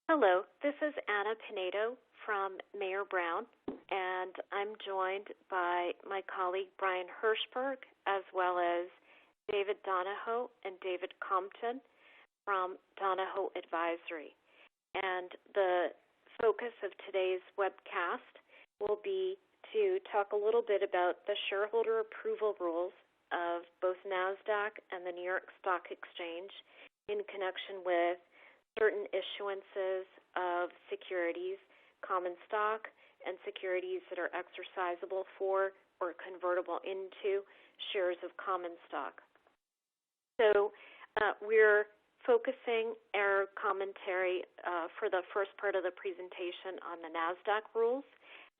Hello, this is Anna Pinedo from Mayer Brown, and I'm joined by my colleague Brian Hirschberg, as well as David Donahoe and David Compton from Donahoe Advisory. And the focus of today's webcast will be to talk a little bit about the shareholder approval rules of both NASDAQ and the New York Stock Exchange in connection with certain issuances of securities, common stock, and securities that are exercisable for or convertible into shares of common stock. So we're focusing our commentary for the first part of the presentation on the NASDAQ rules,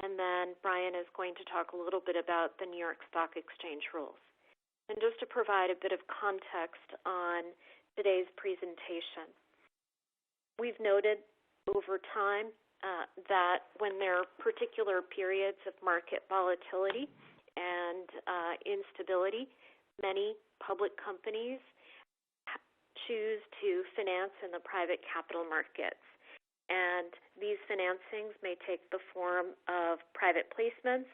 and then Brian is going to talk a little bit about the New York Stock Exchange rules. And just to provide a bit of context on today's presentation, we've noted over time that when there are particular periods of market volatility and instability, many public companies choose to finance in the private capital markets. And these financings may take the form of private placements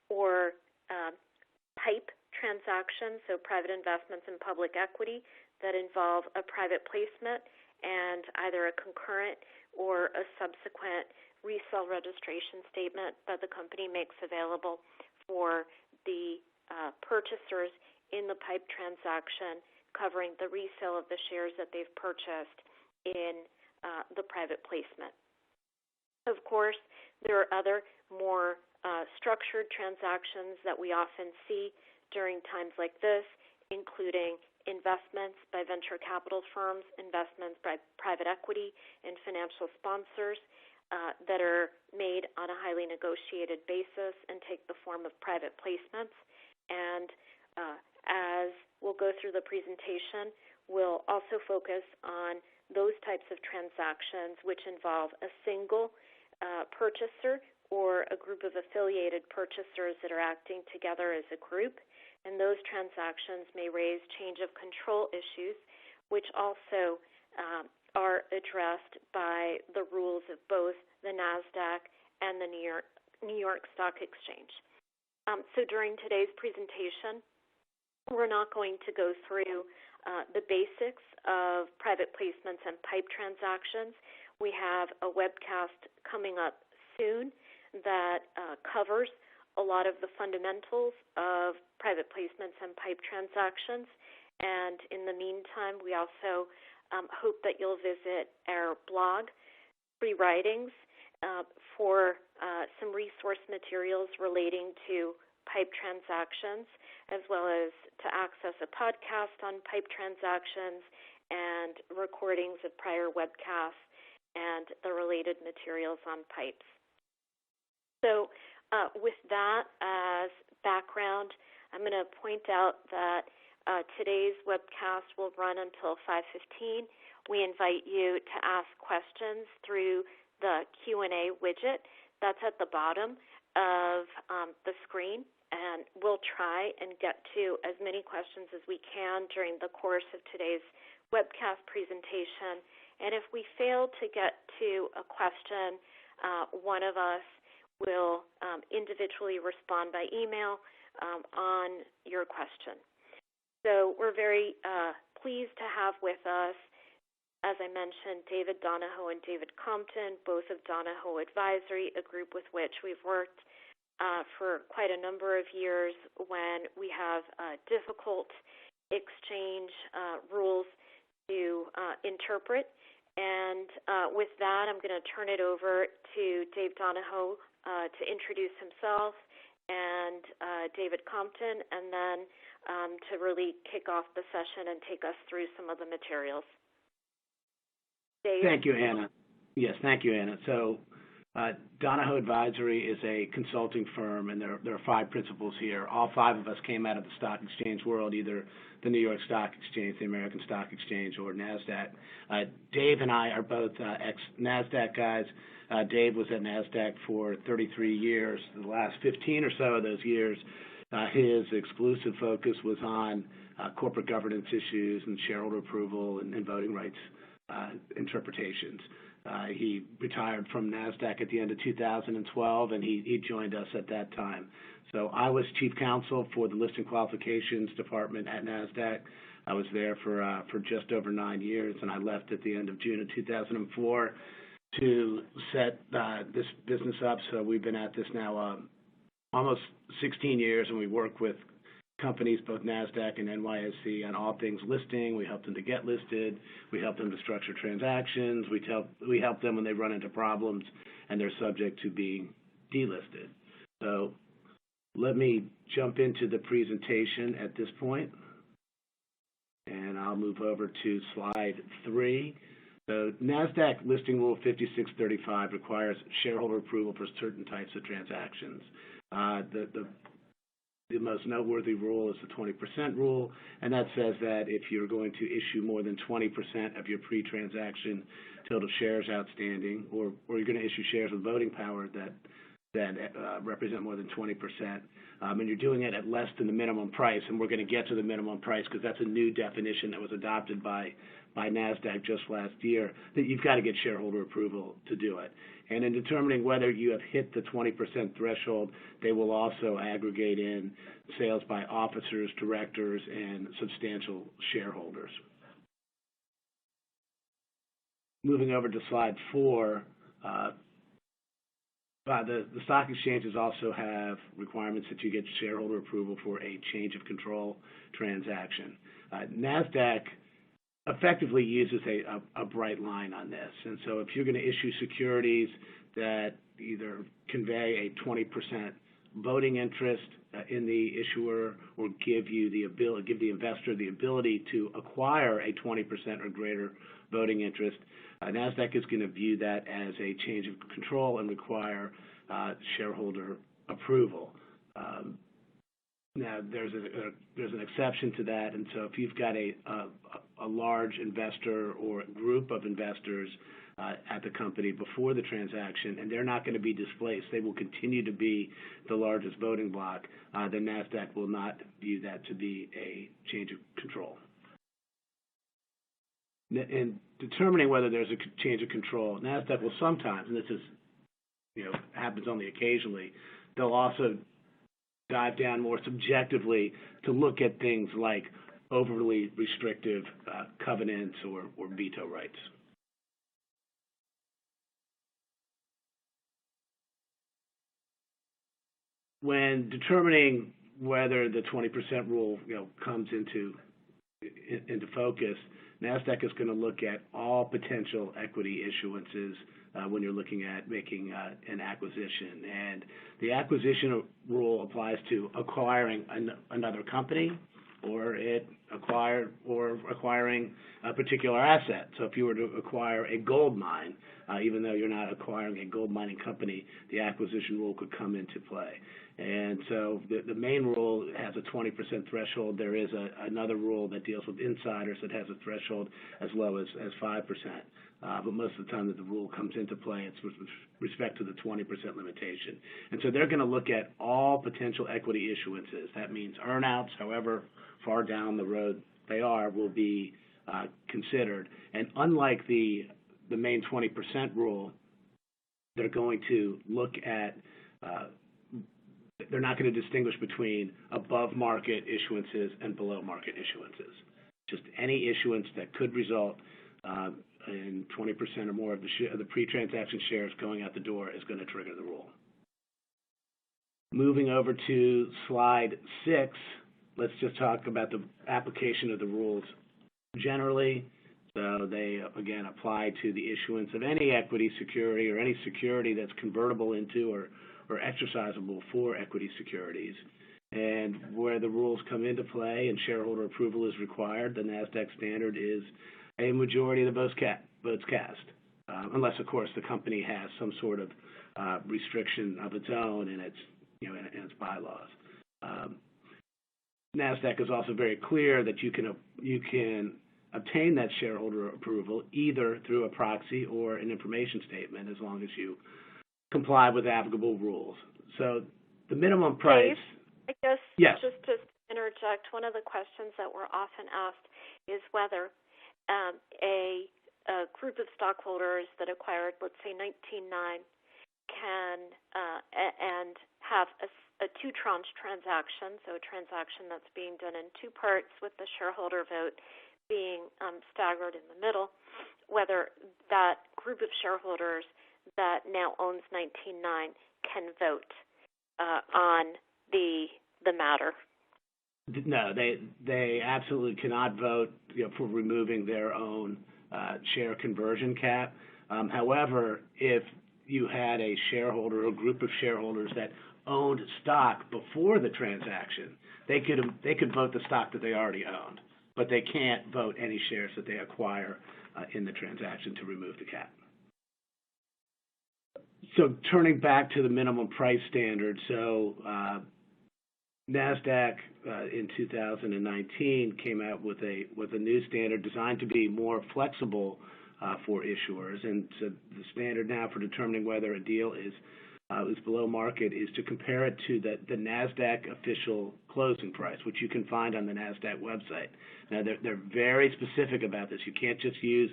or PIPE transactions, so private investments in public equity that involve a private placement and either a concurrent or a subsequent resale registration statement that the company makes available for the purchasers in the PIPE transaction, covering the resale of the shares that they've purchased in the private placement. Of course, there are other more structured transactions that we often see during times like this, including investments by venture capital firms, investments by private equity and financial sponsors that are made on a highly negotiated basis and take the form of private placements. And as we'll go through the presentation, we'll also focus on those types of transactions which involve a single purchaser or a group of affiliated purchasers that are acting together as a group. And those transactions may raise change of control issues, which also are addressed by the rules of both the NASDAQ and the New York Stock Exchange. So during today's presentation, we're not going to go through the basics of private placements and PIPE transactions. We have a webcast coming up soon that covers a lot of the fundamentals of private placements and PIPE transactions. And in the meantime, we also hope that you'll visit our blog, Free Writings, for some resource materials relating to PIPE transactions, as well as to access a podcast on PIPE transactions and recordings of prior webcasts and the related materials on PIPEs. So with that as background, I'm going to point out that today's webcast will run until 5:15. We invite you to ask questions through the Q&A widget that's at the bottom of the screen, and we'll try and get to as many questions as we can during the course of today's webcast presentation. And if we fail to get to a question, one of us will individually respond by email on your question. So we're very pleased to have with us, as I mentioned, David Donahoe and David Compton, both of Donahoe Advisory, a group with which we've worked for quite a number of years when we have difficult exchange rules to interpret. And with that, I'm going to turn it over to Dave Donahoe to introduce himself, and David Compton, and then to really kick off the session and take us through some of the materials. Dave? Thank you, Anna. Yes, thank you, Anna. So Donahoe Advisory is a consulting firm, and there are 5 principals here. All 5 of us came out of the stock exchange world, either the New York Stock Exchange, the American Stock Exchange, or NASDAQ. Dave and I are both ex-NASDAQ guys. Dave was at NASDAQ for 33 years. The last 15 or so of those years, his exclusive focus was on corporate governance issues and shareholder approval and voting rights interpretations. He retired from NASDAQ at the end of 2012, and he joined us at that time. So I was chief counsel for the listing qualifications department at NASDAQ. I was there for just over 9 years, and I left at the end of June of 2004 to set this business up. So we've been at this now almost 16 years, and we work with companies, both NASDAQ and NYSE, on all things listing. We help them to get listed. We help them to structure transactions. We help them when they run into problems and they're subject to being delisted. So let me jump into the presentation at this point, and I'll move over to slide 3. So NASDAQ Listing Rule 5635 requires shareholder approval for certain types of transactions. The most noteworthy rule is the 20% rule, and that says that if you're going to issue more than 20% of your pre-transaction total shares outstanding, or you're going to issue shares with voting power that represent more than 20%, and you're doing it at less than the minimum price, and we're going to get to the minimum price because that's a new definition that was adopted by NASDAQ just last year, that you've got to get shareholder approval to do it. And in determining whether you have hit the 20% threshold, they will also aggregate in sales by officers, directors, and substantial shareholders. Moving over to slide 4, the stock exchanges also have requirements that you get shareholder approval for a change of control transaction. NASDAQ effectively uses a bright line on this. And so if you're going to issue securities that either convey a 20% voting interest in the issuer or give the investor the ability to acquire a 20% or greater voting interest, NASDAQ is going to view that as a change of control and require shareholder approval. Now, there's an exception to that, and so if you've got a large investor or group of investors at the company before the transaction, and they're not going to be displaced, they will continue to be the largest voting bloc, then NASDAQ will not view that to be a change of control. In determining whether there's a change of control, NASDAQ will sometimes, and this is, happens only occasionally, they'll also dive down more subjectively to look at things like overly restrictive covenants or veto rights. When determining whether the 20% rule comes into focus, NASDAQ is going to look at all potential equity issuances when you're looking at making an acquisition. And the acquisition rule applies to acquiring another company or acquiring a particular asset. So if you were to acquire a gold mine, even though you're not acquiring a gold mining company, the acquisition rule could come into play. And so the main rule has a 20% threshold. There is another rule that deals with insiders that has a threshold as low as 5%. But most of the time that the rule comes into play, it's with respect to the 20% limitation. And so they're going to look at all potential equity issuances. That means earnouts, however far down the road they are, will be considered. And unlike the main 20% rule, they're going to look at they're not going to distinguish between above-market issuances and below-market issuances. Just any issuance that could result in 20% or more of the pre-transaction shares going out the door is going to trigger the rule. Moving over to slide 6, let's just talk about the application of the rules generally. So they, again, apply to the issuance of any equity security or any security that's convertible into or exercisable for equity securities. And where the rules come into play and shareholder approval is required, the NASDAQ standard is a majority of the votes cast, unless, of course, the company has some sort of restriction of its own in its bylaws. NASDAQ is also very clear that you can obtain that shareholder approval either through a proxy or an information statement, as long as you comply with applicable rules. So the minimum price. Dave, I guess yes. Just to interject, one of the questions that we're often asked is whether a a group of stockholders that acquired, let's say, 19.9 can and have a two-tranche transaction, so a transaction that's being done in two parts with the shareholder vote being staggered in the middle, whether that group of shareholders that now owns 19.9 can vote on the matter. No, they absolutely cannot vote, for removing their own share conversion cap. However, if you had a shareholder or group of shareholders that owned stock before the transaction, they could vote the stock that they already owned, but they can't vote any shares that they acquire in the transaction to remove the cap. So turning back to the minimum price standard, so NASDAQ in 2019 came out with a new standard designed to be more flexible for issuers, and so the standard now for determining whether a deal is below market is to compare it to the NASDAQ official closing price, which you can find on the NASDAQ website. Now, they're very specific about this. You can't just use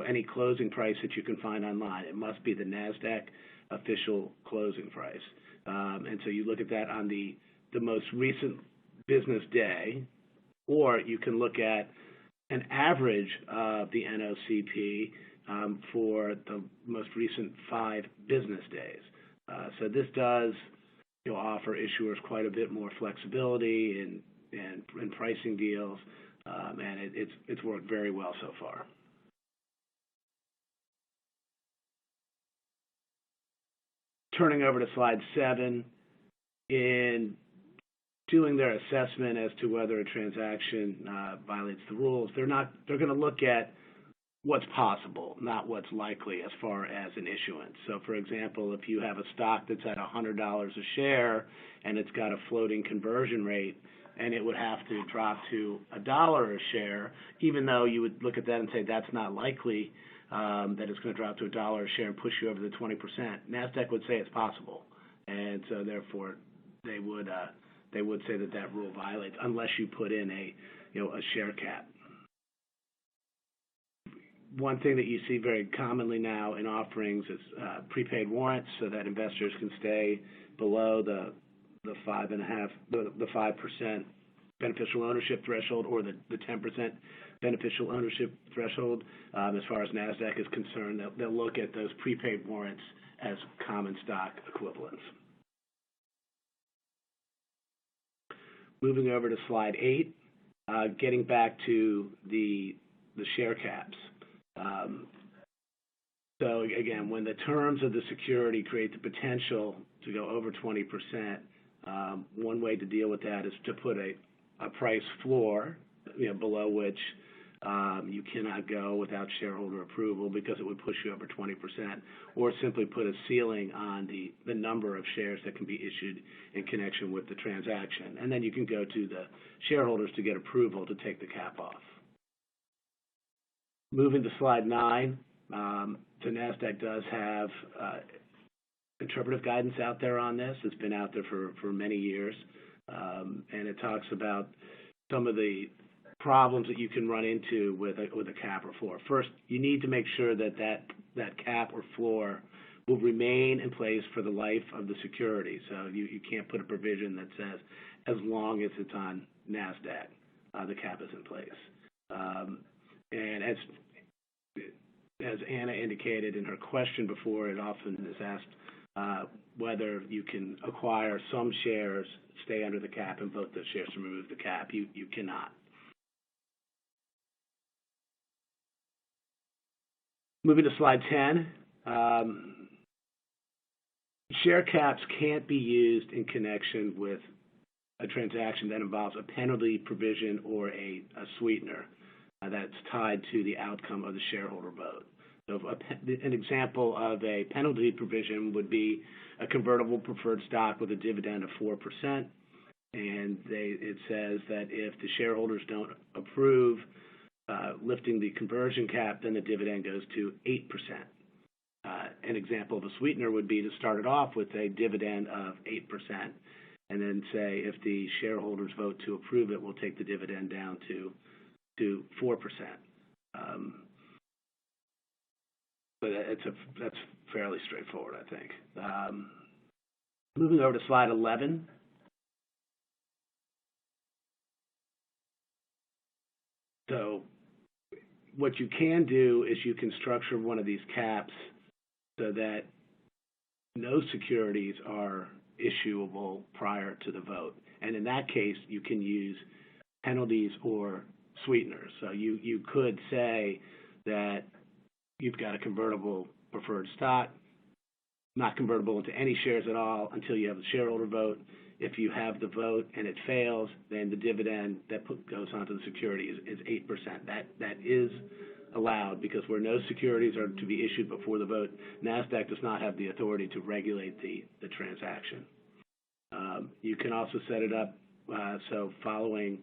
any closing price that you can find online. It must be the NASDAQ official closing price. And so you look at that on the most recent business day, or you can look at an average of the NOCP for the most recent 5 business days. So this does offer issuers quite a bit more flexibility in pricing deals, and it's worked very well so far. Turning over to slide 7, in doing their assessment as to whether a transaction violates the rules, they're going to look at what's possible, not what's likely as far as an issuance. So, for example, if you have a stock that's at $100 a share and it's got a floating conversion rate, and it would have to drop to $1 a share, even though you would look at that and say that's not likely, that it's going to drop to $1 a share and push you over the 20%. NASDAQ would say it's possible, and so therefore they would say that rule violates unless you put in a share cap. One thing that you see very commonly now in offerings is prepaid warrants, so that investors can stay below the 5% beneficial ownership threshold or the 10% beneficial ownership threshold. As far as NASDAQ is concerned, they'll look at those prepaid warrants as common stock equivalents. Moving over to slide 8, getting back to the share caps. So again, when the terms of the security create the potential to go over 20%, one way to deal with that is to put a price floor, below which you cannot go without shareholder approval because it would push you over 20%, or simply put a ceiling on the number of shares that can be issued in connection with the transaction. And then you can go to the shareholders to get approval to take the cap off. Moving to slide 9, the NASDAQ does have interpretive guidance out there on this. It's been out there for many years, and it talks about some of the problems that you can run into with a cap or floor. First, you need to make sure that cap or floor will remain in place for the life of the security. So you can't put a provision that says as long as it's on NASDAQ, the cap is in place. And as Anna indicated in her question before, it often is asked whether you can acquire some shares, stay under the cap, and vote those shares to remove the cap. You cannot. Moving to slide 10, share caps can't be used in connection with a transaction that involves a penalty provision or a sweetener that's tied to the outcome of the shareholder vote. So an example of a penalty provision would be a convertible preferred stock with a dividend of 4%, and it says that if the shareholders don't approve lifting the conversion cap, then the dividend goes to 8%. An example of a sweetener would be to start it off with a dividend of 8%, and then say if the shareholders vote to approve it, we'll take the dividend down to 4%. but that's fairly straightforward, I think. Moving over to slide 11. So what you can do is you can structure one of these caps so that no securities are issuable prior to the vote. And in that case, you can use penalties or sweeteners. So you could say that you've got a convertible preferred stock, not convertible into any shares at all until you have a shareholder vote. If you have the vote and it fails, then the dividend that goes onto the security is 8%. That is allowed because where no securities are to be issued before the vote, NASDAQ does not have the authority to regulate the transaction. You can also set it up so following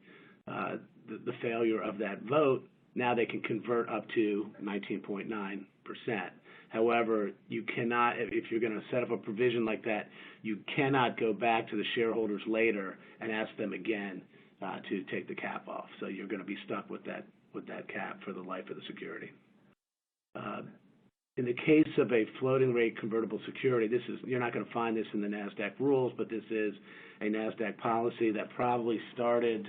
the failure of that vote, now they can convert up to 19.9%. However, you cannot, if you're going to set up a provision like that, you cannot go back to the shareholders later and ask them again to take the cap off. So you're going to be stuck with that cap for the life of the security. In the case of a floating rate convertible security, you're not going to find this in the NASDAQ rules, but this is a NASDAQ policy that probably started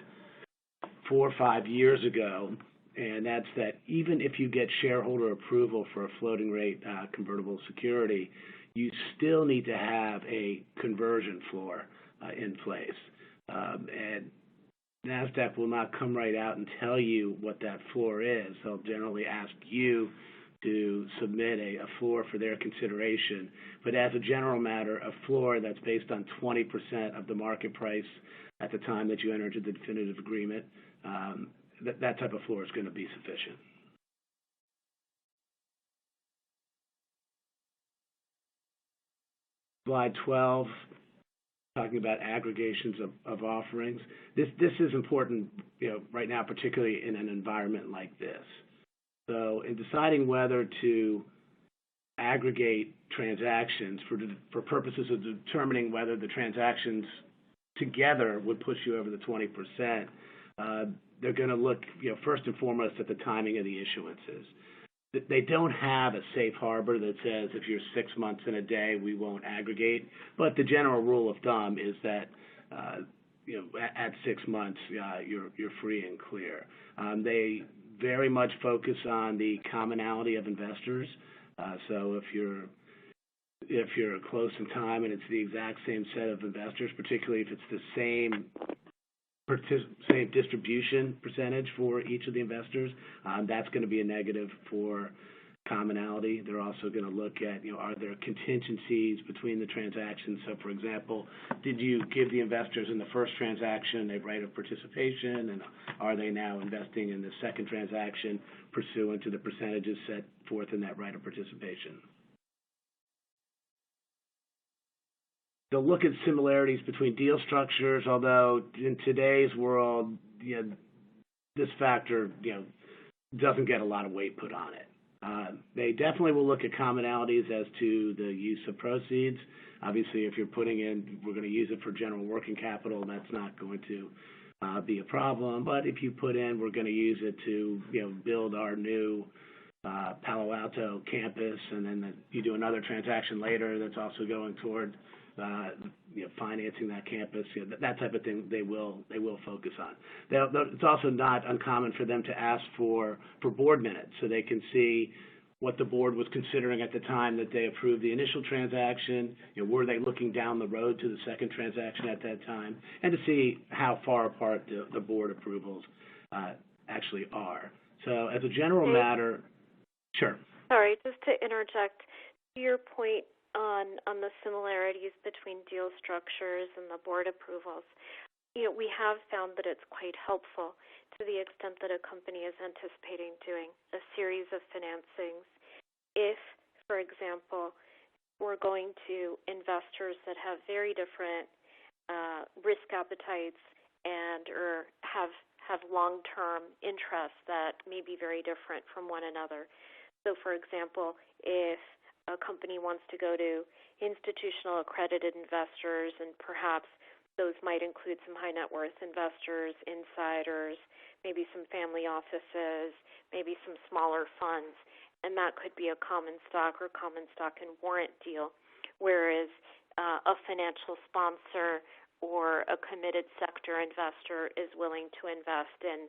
4 or 5 years ago, and that's that even if you get shareholder approval for a floating rate convertible security, you still need to have a conversion floor in place. And NASDAQ will not come right out and tell you what that floor is. They'll generally ask you to submit a floor for their consideration. But as a general matter, a floor that's based on 20% of the market price at the time that you enter into the definitive agreement, that type of floor is going to be sufficient. Slide 12, talking about aggregations of offerings. This is important, right now, particularly in an environment like this. So in deciding whether to aggregate transactions for purposes of determining whether the transactions together would push you over the 20%, they're going to look, first and foremost at the timing of the issuances. They don't have a safe harbor that says if you're 6 months in a day, we won't aggregate. But the general rule of thumb is that at 6 months, you're free and clear. They very much focus on the commonality of investors. So if you're close in time and it's the exact same set of investors, particularly if it's the same distribution percentage for each of the investors, that's going to be a negative for commonality. They're also going to look at, are there contingencies between the transactions? So, for example, did you give the investors in the first transaction a right of participation, and are they now investing in the second transaction pursuant to the percentages set forth in that right of participation? They'll look at similarities between deal structures, although in today's world, this factor, doesn't get a lot of weight put on it. They definitely will look at commonalities as to the use of proceeds. Obviously, if you're putting in, we're going to use it for general working capital, that's not going to be a problem. But if you put in, we're going to use it to, build our new Palo Alto campus, and then you do another transaction later that's also going toward financing that campus, that type of thing they will focus on. It's also not uncommon for them to ask for board minutes so they can see what the board was considering at the time that they approved the initial transaction. Were they looking down the road to the second transaction at that time, and to see how far apart the board approvals actually are. So as a general matter, sure. Sorry, just to interject, to your point on the similarities between deal structures and the board approvals, we have found that it's quite helpful to the extent that a company is anticipating doing a series of financings. If, for example, we're going to investors that have very different risk appetites or have long-term interests that may be very different from one another. So, for example, if a company wants to go to institutional accredited investors, and perhaps those might include some high net worth investors, insiders, maybe some family offices, maybe some smaller funds, and that could be a common stock or common stock and warrant deal, whereas a financial sponsor or a committed sector investor is willing to invest in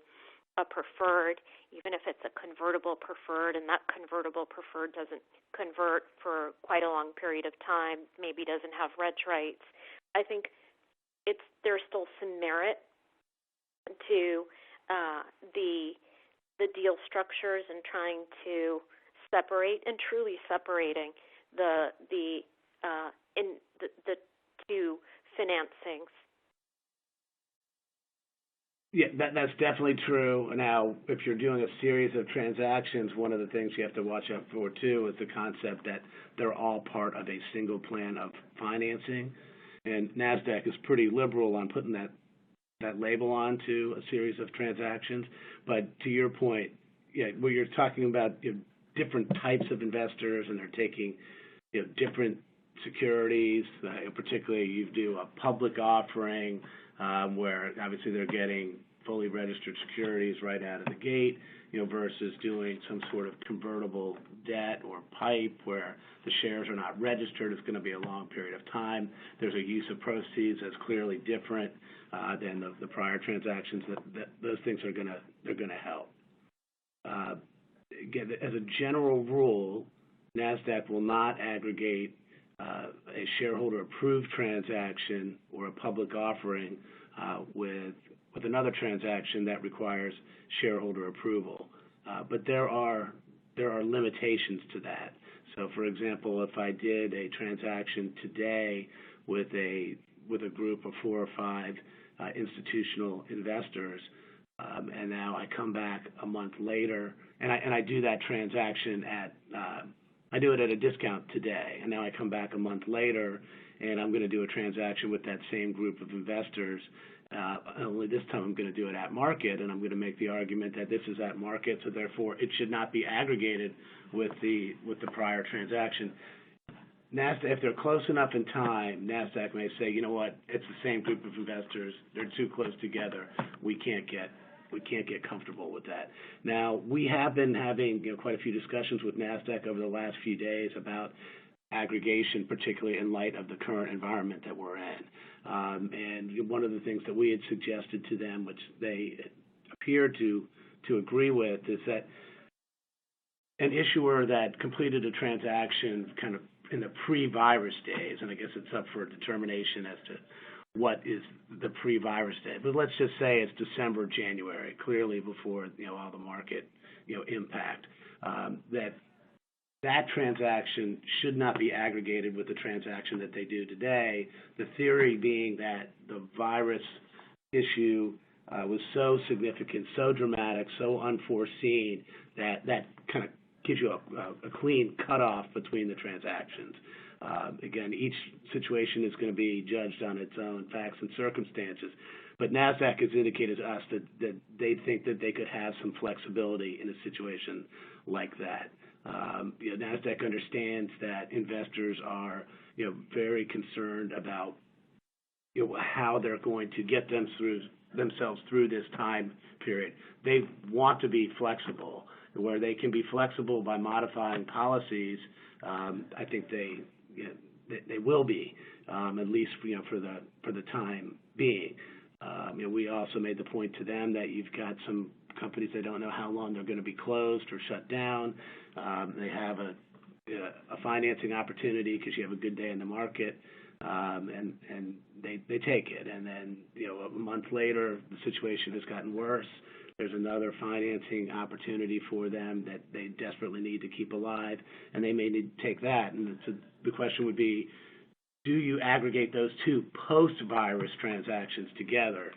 a preferred, even if it's a convertible preferred, and that convertible preferred doesn't convert for quite a long period of time, maybe doesn't have reg rights. I think there's still some merit to the deal structures and trying to separate and truly separating the two financings. Yeah, that's definitely true. Now, if you're doing a series of transactions, one of the things you have to watch out for, too, is the concept that they're all part of a single plan of financing. And NASDAQ is pretty liberal on putting that label onto a series of transactions. But to your point, yeah, where you're talking about different types of investors and they're taking different securities, particularly you do a public offering where obviously they're getting fully registered securities right out of the gate, versus doing some sort of convertible debt or PIPE where the shares are not registered. It's going to be a long period of time. There's a use of proceeds that's clearly different than the prior transactions. That those things are going to help. Again, as a general rule, NASDAQ will not aggregate a shareholder-approved transaction or a public offering with another transaction that requires shareholder approval. But there are limitations to that. So, for example, if I did a transaction today with a group of 4 or 5 institutional investors, and now I come back a month later, and I do that transaction I do it at a discount today, and now I come back a month later, and I'm going to do a transaction with that same group of investors. Only this time I'm going to do it at market, and I'm going to make the argument that this is at market, so therefore it should not be aggregated with the prior transaction. NASDAQ, if they're close enough in time, NASDAQ may say, you know what, it's the same group of investors, they're too close together, we can't get comfortable with that. Now, we have been having quite a few discussions with NASDAQ over the last few days about aggregation, particularly in light of the current environment that we're in. And one of the things that we had suggested to them, which they appear to agree with, is that an issuer that completed a transaction kind of in the pre-virus days, and I guess it's up for determination as to what is the pre-virus day, but let's just say it's December, January, clearly before all the market impact, that transaction should not be aggregated with the transaction that they do today. The theory being that the virus issue was so significant, so dramatic, so unforeseen that kind of gives you a clean cutoff between the transactions. Again, each situation is going to be judged on its own facts and circumstances. But NASDAQ has indicated to us that they think that they could have some flexibility in a situation like that. NASDAQ understands that investors are very concerned about how they're going to get themselves through this time period. They want to be flexible. Where they can be flexible by modifying policies, I think they will be, at least for the time being. We also made the point to them that you've got some companies that don't know how long they're going to be closed or shut down. They have a financing opportunity because you have a good day in the market, and they take it. And then a month later, the situation has gotten worse. There's another financing opportunity for them that they desperately need to keep alive, and they may need to take that. And so the question would be, do you aggregate those two post-virus transactions together?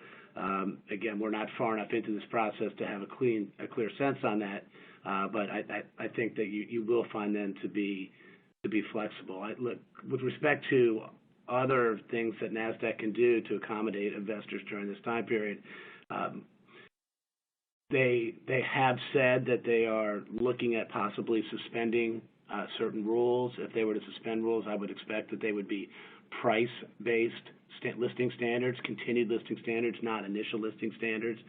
Again, we're not far enough into this process to have a clear sense on that, but I think that you will find them to be flexible. Look, with respect to other things that NASDAQ can do to accommodate investors during this time period, They have said that they are looking at possibly suspending certain rules. If they were to suspend rules, I would expect that they would be price-based listing standards, continued listing standards, not initial listing standards.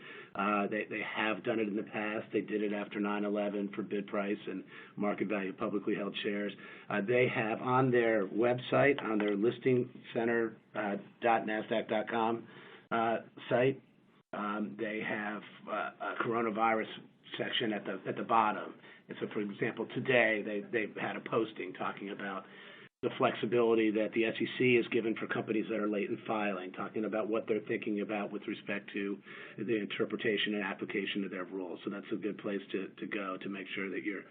They have done it in the past. They did it after 9/11 for bid price and market value of publicly held shares. They have on their website, on their listing center .nasdaq.com site, they have a coronavirus section at the bottom. And so, for example, today they've had a posting talking about the flexibility that the SEC is given for companies that are late in filing, talking about what they're thinking about with respect to the interpretation and application of their rules. So that's a good place to go to make sure that you're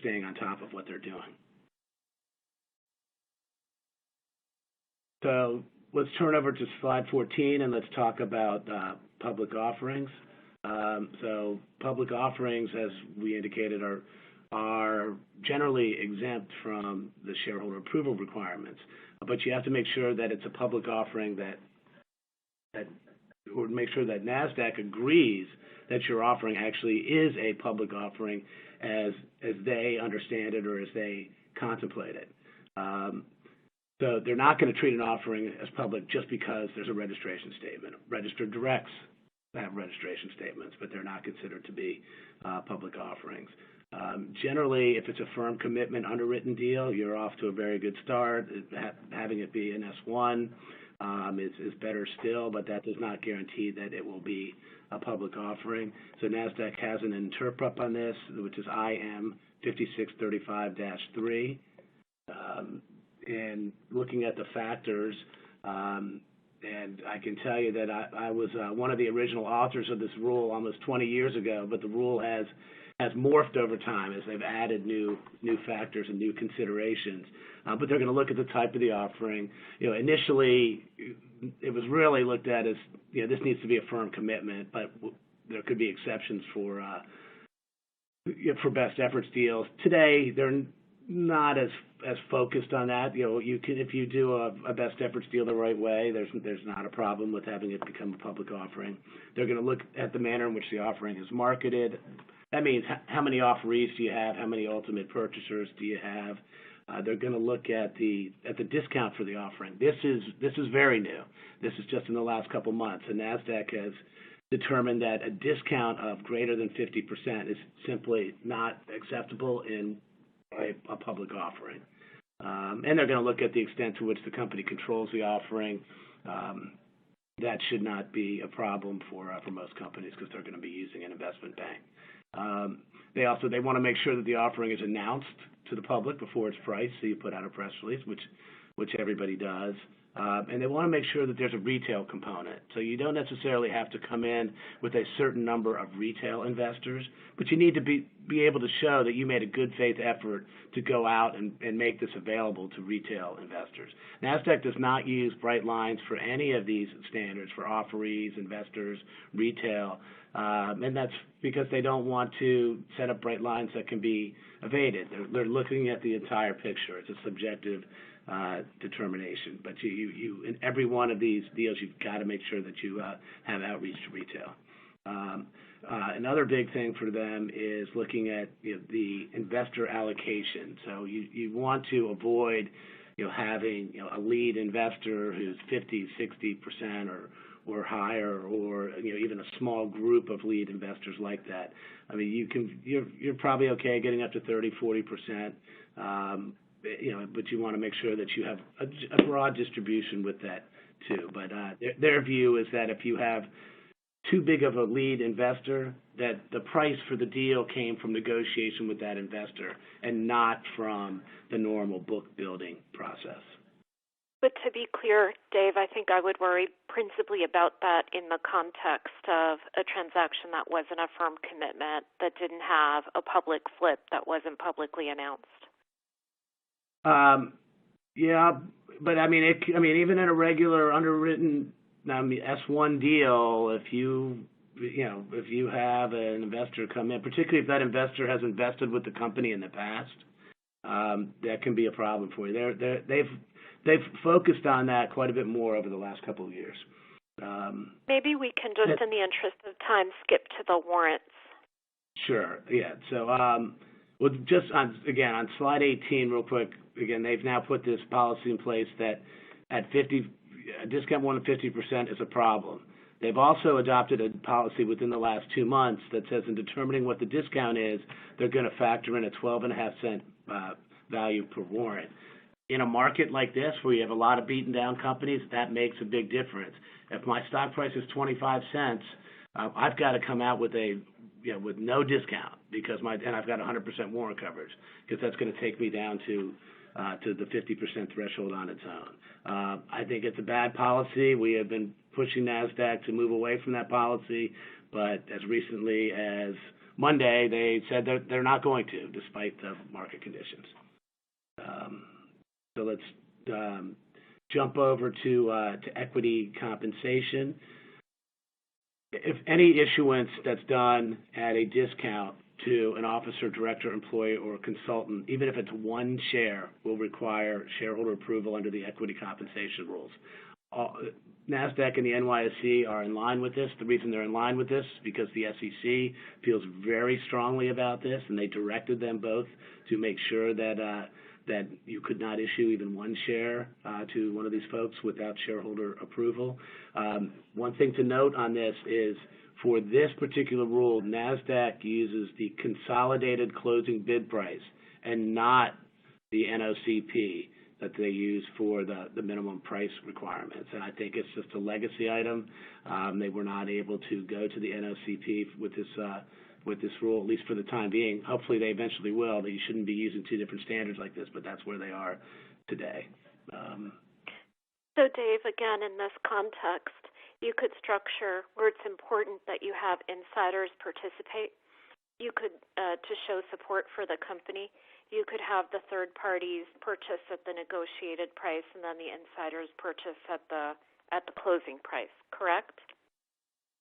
staying on top of what they're doing. So let's turn over to slide 14 and let's talk about public offerings. So public offerings, as we indicated, are generally exempt from the shareholder approval requirements, but you have to make sure that it's a public offering or make sure that NASDAQ agrees that your offering actually is a public offering as they understand it or as they contemplate it. So they're not going to treat an offering as public just because there's a registration statement. Registered directs have registration statements, but they're not considered to be public offerings. Generally, if it's a firm commitment underwritten deal, you're off to a very good start. Having it be an S1 is better still, but that does not guarantee that it will be a public offering. So NASDAQ has an interrupt on this, which is IM 5635-3. And looking at the factors, and I can tell you that I was one of the original authors of this rule almost 20 years ago, but the rule has morphed over time as they've added new factors and new considerations. But they're going to look at the type of the offering. Initially, it was really looked at as, this needs to be a firm commitment, but there could be exceptions for best efforts deals. Today, they're not as focused on that. You can, if you do a best efforts deal the right way, there's not a problem with having it become a public offering. They're going to look at the manner in which the offering is marketed. That means how many offerees do you have? How many ultimate purchasers do you have? They're going to look at the discount for the offering. This is very new. This is just in the last couple months, and NASDAQ has determined that a discount of greater than 50% is simply not acceptable in a public offering. And they're going to look at the extent to which the company controls the offering. That should not be a problem for most companies because they're going to be using an investment bank. They want to make sure that the offering is announced to the public before it's priced, so you put out a press release, which everybody does. And they want to make sure that there's a retail component. So you don't necessarily have to come in with a certain number of retail investors, but you need to be able to show that you made a good faith effort to go out and make this available to retail investors. NASDAQ does not use bright lines for any of these standards for offerees, investors, retail, and that's because they don't want to set up bright lines that can be evaded. They're looking at the entire picture. It's a subjective determination, but you in every one of these deals, you've got to make sure that you have outreach to retail. Another big thing for them is looking at the investor allocation. So you want to avoid having a lead investor who's 50-60% or higher, or even a small group of lead investors like that. I mean, you're probably okay getting up to 30-40%. But you want to make sure that you have a broad distribution with that too. But their view is that if you have too big of a lead investor, that the price for the deal came from negotiation with that investor and not from the normal book building process. But to be clear, Dave, I think I would worry principally about that in the context of a transaction that wasn't a firm commitment, that didn't have a public flip, that wasn't publicly announced. Yeah, but I mean, even in a regular underwritten S1 deal, if you have an investor come in, particularly if that investor has invested with the company in the past, that can be a problem for you. They've focused on that quite a bit more over the last couple of years. Maybe we can just, in the interest of time, skip to the warrants. Sure. Yeah. So, well, just on slide 18, real quick. Again, they've now put this policy in place that at 50 a discount more than 50% is a problem. They've also adopted a policy within the last 2 months that says in determining what the discount is, they're going to factor in a 12.5-cent value per warrant. In a market like this where you have a lot of beaten down companies, that makes a big difference. If my stock price is 25 cents, I've got to come out with with no discount and I've got 100% warrant coverage because that's going to take me down to the 50% threshold on its own. I think it's a bad policy. We have been pushing NASDAQ to move away from that policy, but as recently as Monday, they said they're not going to, despite the market conditions. So let's jump over to equity compensation. If any issuance that's done at a discount to an officer, director, employee, or consultant, even if it's one share, will require shareholder approval under the equity compensation rules. NASDAQ and the NYSE are in line with this. The reason they're in line with this is because the SEC feels very strongly about this, and they directed them both to make sure that you could not issue even one share to one of these folks without shareholder approval. One thing to note on this is for this particular rule, NASDAQ uses the consolidated closing bid price and not the NOCP that they use for the minimum price requirements. And I think it's just a legacy item. They were not able to go to the NOCP with this rule, at least for the time being. Hopefully they eventually will. That you shouldn't be using two different standards like this, but that's where they are today. So Dave, again, in this context, you could structure where it's important that you have insiders participate. You could, to show support for the company, you could have the third parties purchase at the negotiated price and then the insiders purchase at the closing price, correct?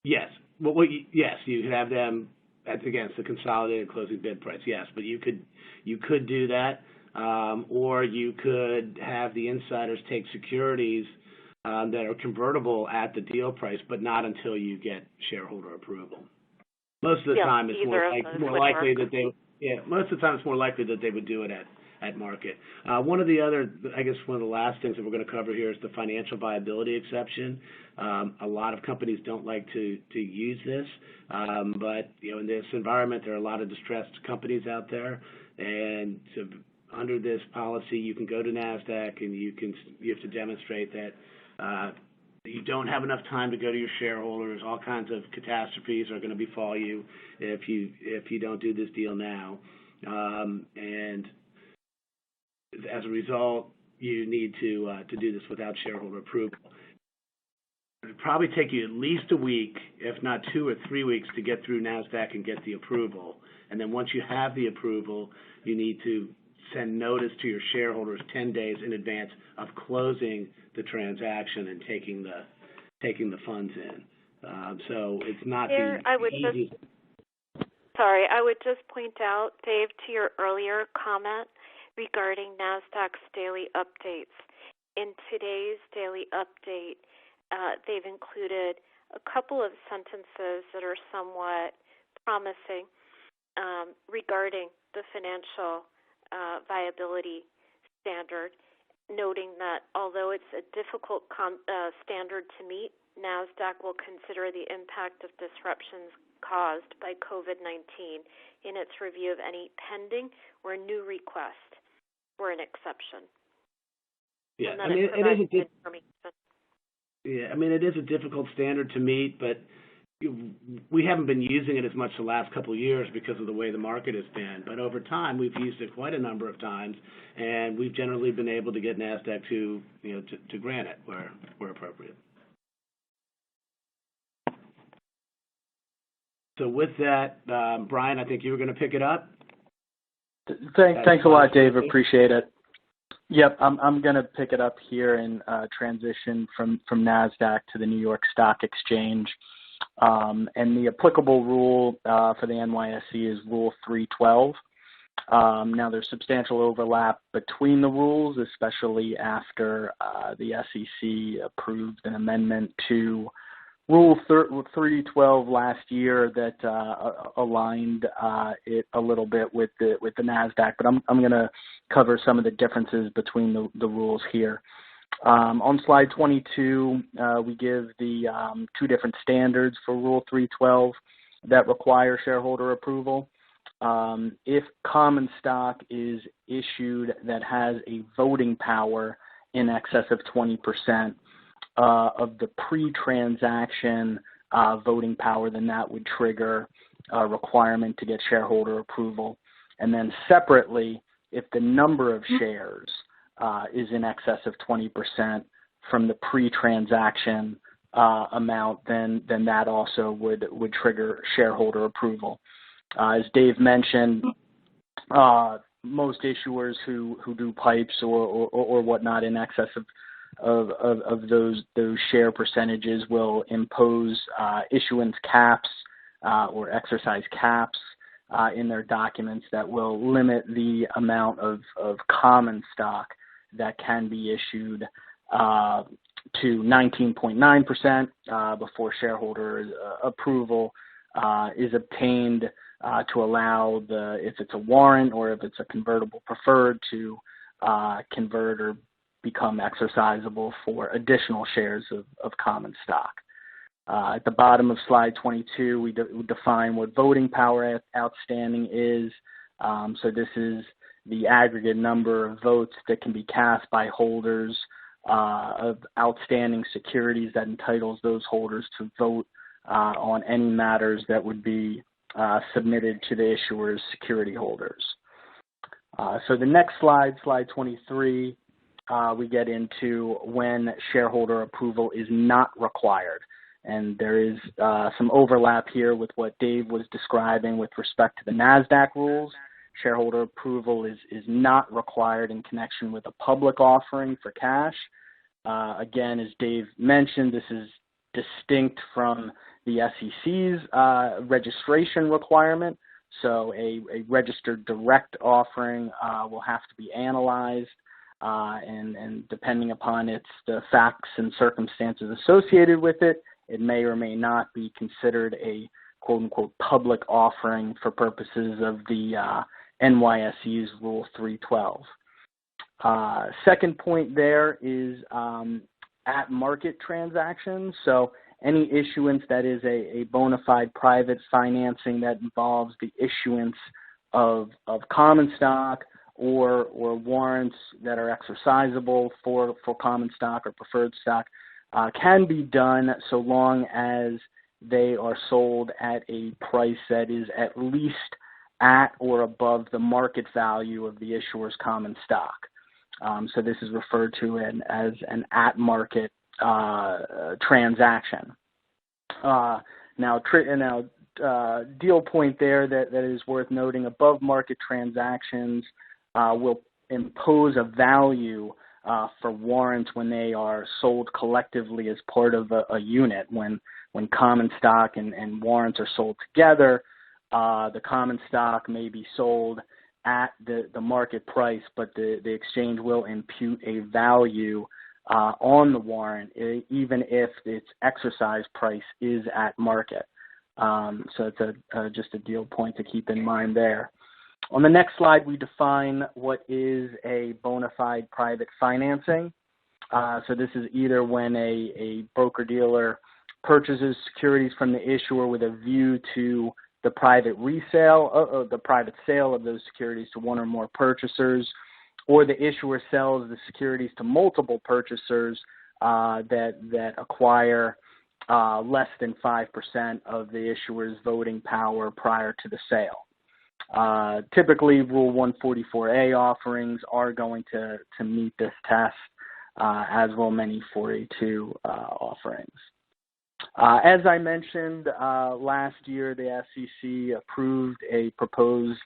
Yes. Well, yes, you could have them against the consolidated closing bid price, yes, but you could do that, or you could have the insiders take securities that are convertible at the deal price, but not until you get shareholder approval. Most of the time, it's more likely that they would do it at market. One of the last things that we're going to cover here is the financial viability exception. A lot of companies don't like to use this, but in this environment, there are a lot of distressed companies out there, and under this policy, you can go to NASDAQ and you have to demonstrate that you don't have enough time to go to your shareholders. All kinds of catastrophes are going to befall you if you don't do this deal now, and as a result, you need to do this without shareholder approval. It would probably take you at least a week, if not 2 or 3 weeks, to get through NASDAQ and get the approval. And then once you have the approval, you need to send notice to your shareholders 10 days in advance of closing the transaction and taking the funds in. So it's not the easiest. I would just point out, Dave, to your earlier comment regarding NASDAQ's daily updates. In today's daily update, they've included a couple of sentences that are somewhat promising regarding the financial viability standard, noting that although it's a difficult standard to meet, NASDAQ will consider the impact of disruptions caused by COVID-19 in its review of any pending or new request for an exception. Yeah, it is a difficult standard to meet, but we haven't been using it as much the last couple of years because of the way the market has been. But over time, we've used it quite a number of times, and we've generally been able to get NASDAQ to grant it where appropriate. So with that, Brian, I think you were going to pick it up. Thanks a lot, Dave. Appreciate it. Yep, I'm going to pick it up here and transition from NASDAQ to the New York Stock Exchange. And the applicable rule for the NYSE is Rule 312. Now, there's substantial overlap between the rules, especially after the SEC approved an amendment to Rule 312 last year that aligned it a little bit with the NASDAQ. But I'm going to cover some of the differences between the rules here. On slide 22, we give the two different standards for Rule 312 that require shareholder approval. If common stock is issued that has a voting power in excess of 20% of the pre-transaction voting power, then that would trigger a requirement to get shareholder approval. And then separately, if the number of shares is in excess of 20% from the pre-transaction amount, then that also would trigger shareholder approval. As Dave mentioned, most issuers who do pipes or whatnot in excess of those share percentages will impose issuance caps or exercise caps in their documents that will limit the amount of common stock that can be issued to 19.9% before shareholder approval is obtained to allow if it's a warrant or if it's a convertible preferred to convert or become exercisable for additional shares of common stock. At the bottom of slide 22, we define what voting power outstanding is. So this is the aggregate number of votes that can be cast by holders of outstanding securities that entitles those holders to vote on any matters that would be submitted to the issuer's security holders. So the next slide, slide 23, we get into when shareholder approval is not required. And there is some overlap here with what Dave was describing with respect to the NASDAQ rules. Shareholder approval is not required in connection with a public offering for cash. Again, as Dave mentioned, this is distinct from the SEC's registration requirement. So a registered direct offering will have to be analyzed, and depending upon the facts and circumstances associated with it, it may or may not be considered a quote-unquote public offering for purposes of the NYSE's Rule 312. Second point there is at-market transactions. So any issuance that is a bona fide private financing that involves the issuance of common stock or warrants that are exercisable for common stock or preferred stock can be done so long as they are sold at a price that is at least at or above the market value of the issuer's common stock. So this is referred to as an at-market transaction. Deal point there that is worth noting: above market transactions will impose a value for warrants when they are sold collectively as part of a unit. When common stock and warrants are sold together, the common stock may be sold at the market price, but the exchange will impute a value on the warrant, even if its exercise price is at market. So it's just a deal point to keep in mind there. On the next slide, we define what is a bona fide private financing. So this is either when a broker-dealer purchases securities from the issuer with a view to the private resale, the private sale of those securities to one or more purchasers, or the issuer sells the securities to multiple purchasers that acquire less than 5% of the issuer's voting power prior to the sale. Typically, Rule 144A offerings are going to meet this test, as will many 482 offerings. As I mentioned, last year the SEC approved a proposed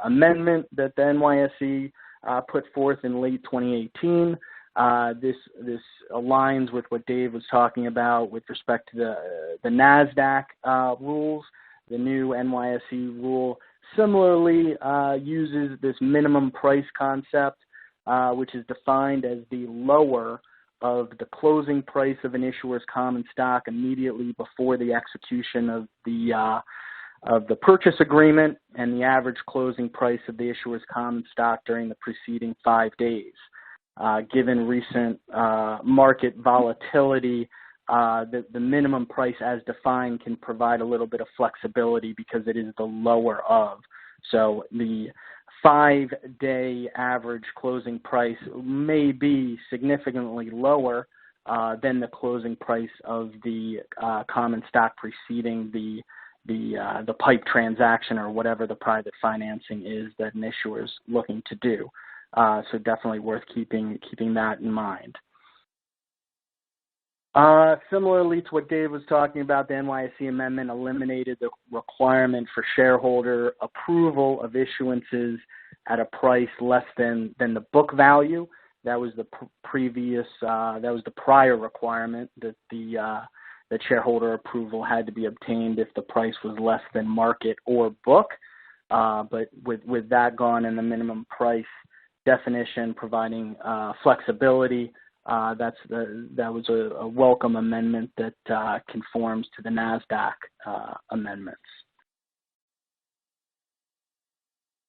amendment that the NYSE put forth in late 2018. This aligns with what Dave was talking about with respect to the NASDAQ rules. The new NYSE rule similarly uses this minimum price concept, which is defined as the lower of the closing price of an issuer's common stock immediately before the execution of the purchase agreement and the average closing price of the issuer's common stock during the preceding 5 days. given recent market volatility, the minimum price as defined can provide a little bit of flexibility because it is the lower of. So the 5-day average closing price may be significantly lower than the closing price of the common stock preceding the PIPE transaction or whatever the private financing is that an issuer is looking to do. So definitely worth keeping that in mind. Similarly to what Dave was talking about, the NYSE amendment eliminated the requirement for shareholder approval of issuances at a price less than the book value. That was the prior requirement that that shareholder approval had to be obtained if the price was less than market or book. But with that gone and the minimum price definition providing flexibility, that was a welcome amendment that conforms to the NASDAQ amendments.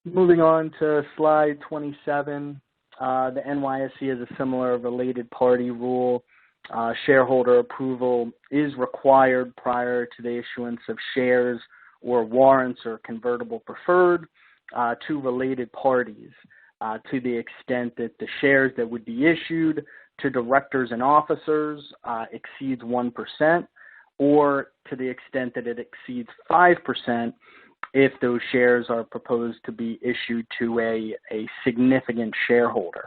Moving on to slide 27, the NYSE has a similar related party rule. Shareholder approval is required prior to the issuance of shares or warrants or convertible preferred to related parties to the extent that the shares that would be issued to directors and officers exceeds 1%, or to the extent that it exceeds 5% if those shares are proposed to be issued to a significant shareholder.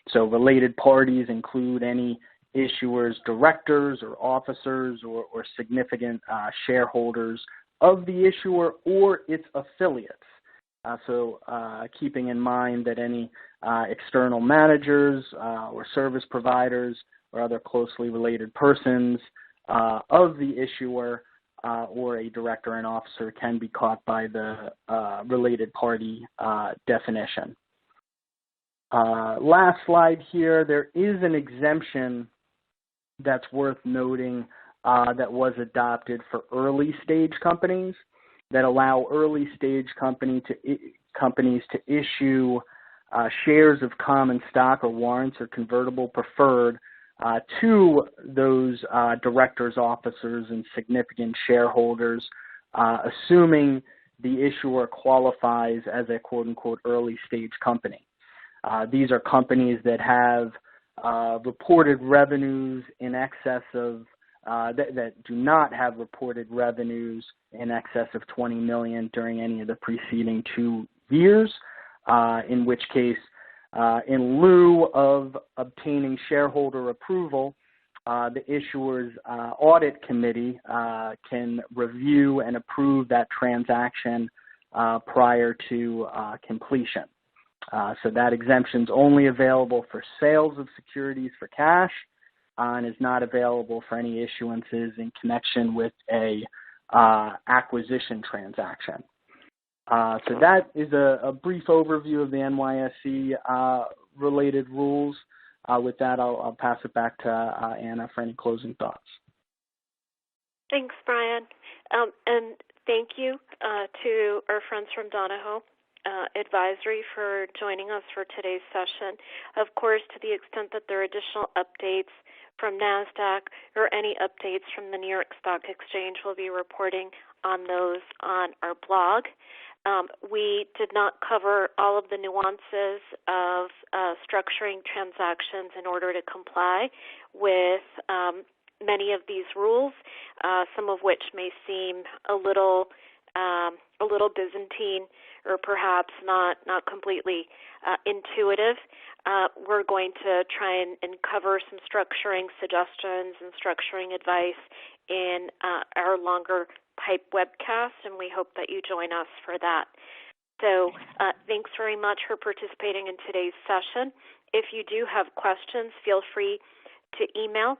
So related parties include any issuers, directors or officers or significant shareholders of the issuer or its affiliates. So keeping in mind that any external managers or service providers or other closely related persons of the issuer or a director and officer can be caught by the related party definition. Last slide here, there is an exemption that's worth noting that was adopted for early stage companies that allow early stage companies to issue shares of common stock or warrants or convertible preferred to those directors, officers, and significant shareholders, assuming the issuer qualifies as a quote-unquote early stage company. These are companies that have reported revenues in excess of that do not have reported revenues in excess of $20 million during any of the preceding 2 years, in which case, in lieu of obtaining shareholder approval, the issuer's audit committee can review and approve that transaction prior to completion. So that exemption is only available for sales of securities for cash and is not available for any issuances in connection with a acquisition transaction. So that is a brief overview of the NYSE related rules. With that, I'll pass it back to Anna for any closing thoughts. Thanks, Brian. And thank you to our friends from Donahoe Advisory for joining us for today's session. Of course, to the extent that there are additional updates from NASDAQ or any updates from the New York Stock Exchange, we'll be reporting on those on our blog. We did not cover all of the nuances of structuring transactions in order to comply with many of these rules, some of which may seem a little Byzantine or perhaps not completely intuitive. We're going to try and cover some structuring suggestions and structuring advice in our longer PIPE webcast, and we hope that you join us for that. So thanks very much for participating in today's session. If you do have questions, feel free to email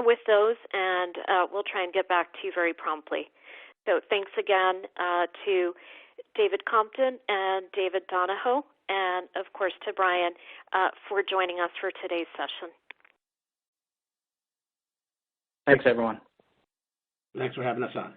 with those, and we'll try and get back to you very promptly. So thanks again to David Compton and David Donahoe, and of course to Brian for joining us for today's session. Thanks, everyone. Thanks for having us on.